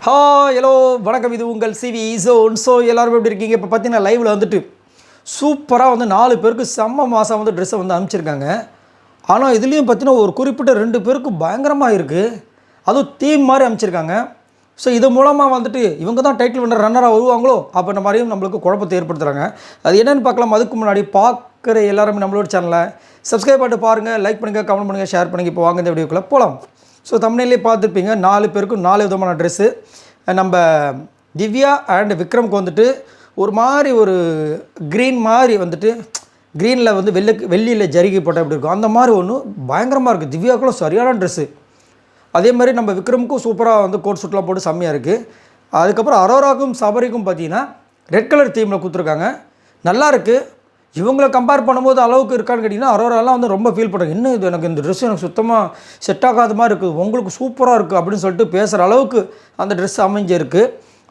Hello வணக்கம். இது உங்கள் சிவி ஜோன். ஸோ எல்லோரும் எப்படி இருக்கீங்க? இப்போ பார்த்தீங்கன்னா லைவில் வந்துட்டு சூப்பராக வந்து 4 பேருக்கு செம்ம மாதம் வந்து ட்ரெஸ்ஸை வந்து அனுப்பிச்சிருக்காங்க. ஆனால் இதுலேயும் பார்த்தீங்கன்னா ஒரு குறிப்பிட்ட 2 பேருக்கு பயங்கரமாக இருக்குது. அதுவும் தீம் மாதிரி அனுப்பிச்சிருக்காங்க. ஸோ இது மூலமாக வந்துட்டு இவங்க தான் டைட்டில் வின்னர் ரன்னராக வருவாங்களோ அப்படின்ற மாதிரியும் நம்மளுக்கு குழப்பத்தை ஏற்படுத்துகிறாங்க. அது என்னென்னு பார்க்கலாம். அதுக்கு முன்னாடி பார்க்குற எல்லாருமே நம்மளோட சேனலை சப்ஸ்கிரைப் பண்ணிட்டு பாருங்கள், லைக் பண்ணுங்கள், கமெண்ட் பண்ணுங்கள், ஷேர் பண்ணுங்கள். இப்போ வாங்க இந்த வீடியோக்குள்ளே போகலாம். ஸோ தமிழ்லேயே பார்த்துருப்பீங்க 4 பேருக்கும் 4 விதமான ட்ரெஸ்ஸு. நம்ம திவ்யா அண்ட் விக்ரம்க்கு வந்துட்டு ஒரு மாதிரி ஒரு க்ரீன் மாதிரி வந்துட்டு க்ரீனில் வந்து வெள்ளியில் ஜரிகை போட்டால் எப்படி இருக்கும் அந்த மாதிரி ஒன்று பயங்கரமாக இருக்குது. திவ்யாவுக்குள்ள சரியான ட்ரெஸ்ஸு. அதே மாதிரி நம்ம விக்ரமுக்கும் சூப்பராக வந்து கோட் சூட்லாம் போட்டு செம்மையாக இருக்குது. அதுக்கப்புறம் அரோராவுக்கும் சபரிக்கும் பார்த்தீங்கன்னா ரெட் கலர் தீமில் கொடுத்துருக்காங்க. நல்லா இருக்குது. இவங்களை கம்பேர் பண்ணும்போது அளவுக்கு இருக்கான்னு கேட்டிங்கன்னா அரோராலாம் வந்து ரொம்ப ஃபீல் பண்ணுறாங்க. இன்னும் இது எனக்கு இந்த ட்ரெஸ் எனக்கு சுத்தமாக செட் ஆகாத மாதிரி இருக்குது, உங்களுக்கு சூப்பராக இருக்குது அப்படின்னு சொல்லிட்டு பேசுகிற அளவுக்கு அந்த ட்ரெஸ் அமைஞ்சிருக்கு.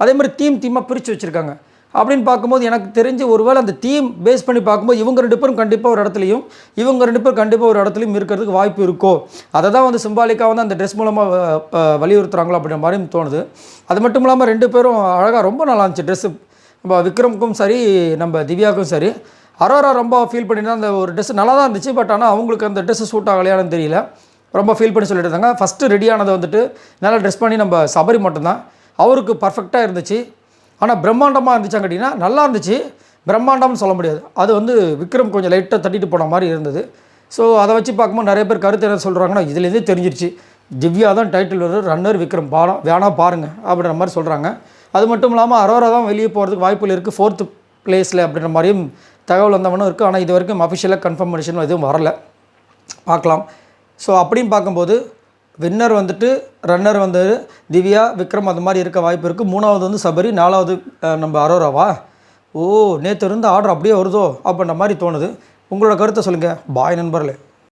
அதே மாதிரி தீமாக பிரித்து வச்சுருக்காங்க. அப்படின்னு பார்க்கும்போது எனக்கு தெரிஞ்சு ஒருவேளை அந்த தீம் பேஸ் பண்ணி பார்க்கும்போது இவங்க 2 பேரும் கண்டிப்பாக ஒரு இடத்துலையும் இவங்க 2 பேரும் கண்டிப்பாக ஒரு இடத்துலையும் இருக்கிறதுக்கு வாய்ப்பு இருக்கோ, அதை தான் வந்து சிம்பாலிக்காக வந்து அந்த ட்ரெஸ் மூலமாக வலியுறுத்துகிறாங்களோ அப்படின்ற மாதிரியும் தோணுது. அது மட்டும் இல்லாமல் 2 பேரும் அழகாக ரொம்ப நல்லா இருந்துச்சு ட்ரெஸ்ஸு. நம்ம விக்ரமுக்கும் சரி நம்ம திவ்யாவுக்கும் சரி. அரோரா ரொம்ப ஃபீல் பண்ணியிருந்தா அந்த ஒரு ட்ரெஸ் நல்லா தான் இருந்துச்சு. பட் ஆனால் அவங்களுக்கு அந்த ட்ரெஸ்ஸு சூட் ஆகலையான்னு தெரியல. ரொம்ப ஃபீல் பண்ணி சொல்லிட்டு இருந்தாங்க. ஃபஸ்ட்டு ரெடியானது வந்துட்டு நல்லா ட்ரெஸ் பண்ணி நம்ம சபரி மட்டும்தான். அவருக்கு பர்ஃபெக்டாக இருந்துச்சு. ஆனால் பிரம்மாண்டமாக இருந்துச்சான்னு கேட்டிங்கன்னா நல்லா இருந்துச்சு. பிரம்மாண்டம்னு சொல்ல முடியாது. அது வந்து விக்ரம் கொஞ்சம் லைட்டாக தட்டிட்டு போன மாதிரி இருந்தது. ஸோ அதை வச்சு பார்க்கும்போது நிறைய பேர் கருத்து என்ன சொல்கிறாங்கன்னா இதுலேருந்தே தெரிஞ்சிருச்சு திவ்யா தான் டைட்டில் ரன்னர், விக்ரம் வேணா பாருங்கள் அப்படின்ற மாதிரி சொல்கிறாங்க. அது மட்டும் இல்லாமல் அரோரா தான் வெளியே போகிறதுக்கு வாய்ப்புகள் இருக்குது 4th பிளேஸில் அப்படின்ற மாதிரியும் தகவல் வந்தவனும் இருக்குது. ஆனால் இது வரைக்கும் அஃபிஷியலாக கன்ஃபர்மேஷன் எதுவும் வரலை, பார்க்கலாம். ஸோ அப்படின்னு பார்க்கும்போது வின்னர் வந்துட்டு ரன்னர் வந்து திவ்யா, விக்ரம் அது மாதிரி இருக்க வாய்ப்பு இருக்குது. 3வது வந்து சபரி, 4வது நம்ம அரோராவா? நேற்று இருந்த ஆர்டர் அப்படியே வருதோ அப்படின்ற மாதிரி தோணுது. உங்களோட கருத்தை சொல்லுங்கள். பாய் நண்பர்களே.